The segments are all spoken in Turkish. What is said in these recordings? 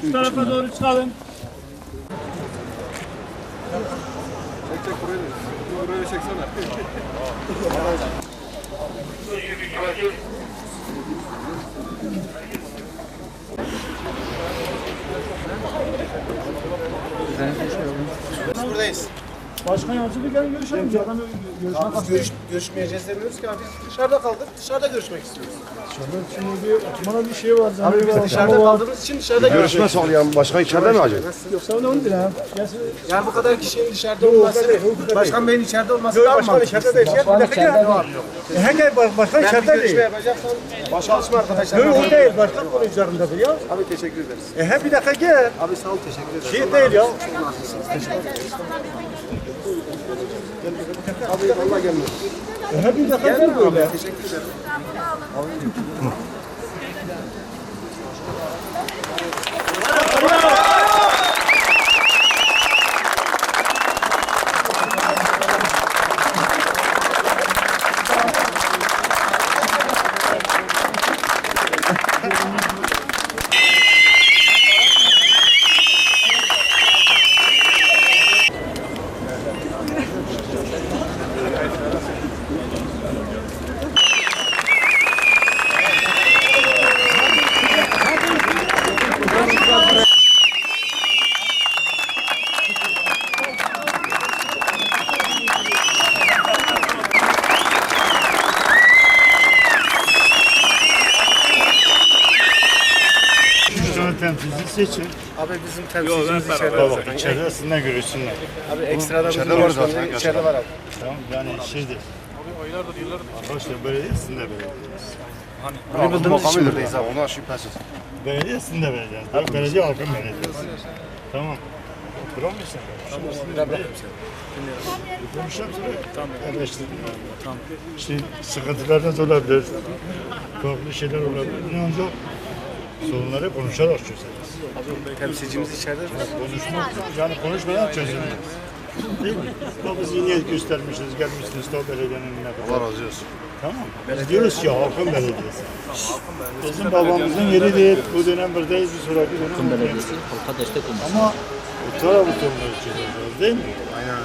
Bu tarafa doğru çıkalım. Çek burayı çeksene. Biz buradayız. Başkan yardımcı gelin görüşelim. Görüşmeyeceğiz demiyoruz ki abi. Biz dışarıda kaldık. Dışarıda görüşmek istiyoruz. Şimdi bir oturmana bir şey var. Abi biz dışarıda kaldığımız için dışarıda Görüşme sağlayan başkan içeride mi acaba? Yoksa ne olur ya? Yani bu kadar kişinin dışarıda olması, başkan beyin içeride olması daha mı? Başkan içeride değil. Herkes başkan içeride Görüşme değil. yapacaksan çalışma arkadaşlar. Yok o değil. Başkan konu üzerindedir ya. Abi teşekkür ederiz. Hep bir dakika gel. Abi sağ ol, teşekkür ederiz. Şey değil ya. Abi vallahi gelmiyor. Hep bir dakika gel böyle. Teşekkür ederim. Temsilci seçin. Abi bizim temsilcimiz içeride. Bak içerisinde görüşsünler. Abi ekstrada bizim başkanı içeride var abi. Tamam yani şeydir. Arkadaşlar belediyesinde belediyesi. Hani bildiğimiz için buradayız abi. Ona şüphesiz. Belediyesinde belediyesi. Tabii belediye halkın belediyesi. Tamam. Oturan mısın? Konuşalım sonra. Tamam. Eleştirdim. Tamam. İşte sıkıntılarınız olabilir. Farklı şeyler olabilir. Ne olacak? Sorunları konuşarak çözeriz. Temsilcimiz içeride. Konuşmak, yani konuşmadan çözülmez. Değil mi? Ama biz niyet göstermişiz, gelmişsiniz da belediyenin önüne kadar. Allah razı olsun. Tamam. Biz diyoruz ki halkın belediyesi. Bizim babamızın yeridir. Bu dönem buradayız, bir sonraki dönem Halkın belediyesi, halka destek olması. Ama bu tarafı sorunları çözeceğiz değil mi? Aynen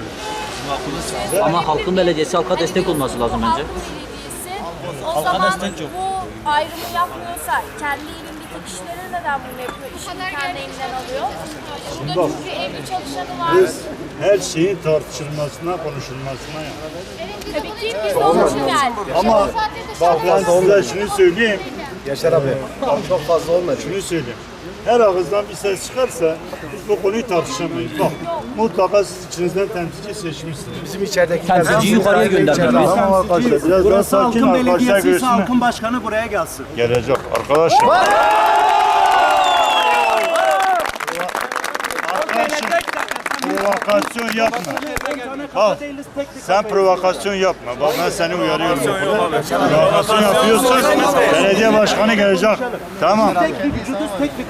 öyle. Ama halkın belediyesi halka destek olması lazım bence. O zaman bu ayrımı yapmıyorsa kendi ilindeki kişilere neden bunu yapıyor? İşini kendi elinden alıyor. Burada çünkü evli çalışanı var. Biz her şeyin tartışılmasına, konuşulmasına yani. Tabii ki biz onun için geldik. Ama bak ben size şunu söyleyeyim. Yaşar abi. Çok fazla olmadı. Şunu söyleyeyim. Her ağızdan bir ses çıkarsa biz bu konuyu tartışamayız. Bak mutlaka siz içinizden temsilci seçmişsiniz. Bizim içerideki Temsilciyi yukarıya göndermek lazım. Tamam arkadaşlar biraz daha sakin arkadaşlar görsünler. Halkın başkanı buraya gelsin. Gelecek arkadaşlar. Provokasyon yapma. Bak, sen provokasyon yapma. Bak ben seni uyarıyorum. Provokasyon yapıyorsun. Belediye başkanı gelecek. Tamam.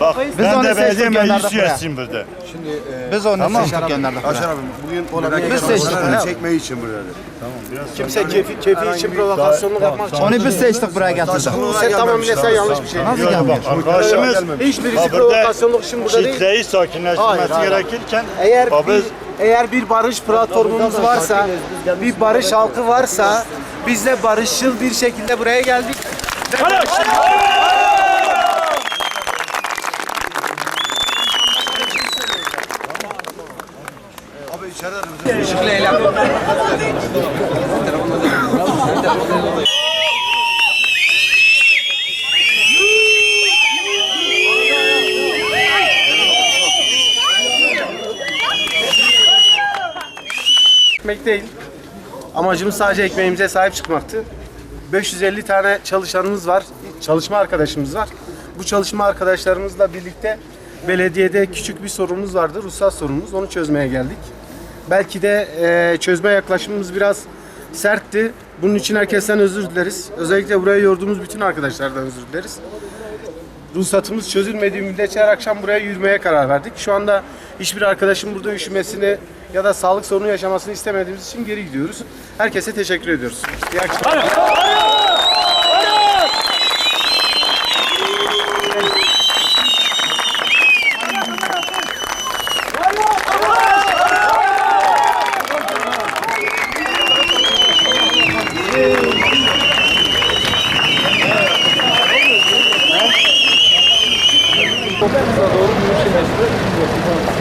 Bak ben de belediye meclis üyesiyim burada. Biz onu Tamam. seçtik gönderdik. Yaşar abi bugün biz seçtik çekmeyi için buraya. kimse keyfi için provokasyonluk yapmak için. Onu biz seçtik buraya getirdik. Bu sen tamamıyla sen yanlış bir şey. Yok bak arkadaşımız Hiçbirisi provokasyonluk için burada değil. kitleyi sakinleştirmesi Hayır. gerekirken Eğer bir barış platformumuz varsa, bir barış halkı varsa biz de barışçıl bir şekilde buraya geldik. Abi içeride Ekmek değil. Amacımız sadece ekmeğimize sahip çıkmaktı. 550 tane çalışanımız var, çalışma arkadaşımız var. Bu çalışma arkadaşlarımızla birlikte belediyede küçük bir sorunumuz vardı, ruhsat sorunumuz. Onu çözmeye geldik. Belki de çözme yaklaşımımız biraz sertti. Bunun için herkesten özür dileriz. Özellikle buraya yorduğumuz bütün arkadaşlardan özür dileriz. Ruhsatımız çözülmediği müddetçe her akşam buraya yürümeye karar verdik. Şu anda hiçbir arkadaşın burada üşümesini ya da sağlık sorunu yaşamasını istemediğimiz için geri gidiyoruz. Herkese teşekkür ediyoruz. İyi akşamlar. Doğru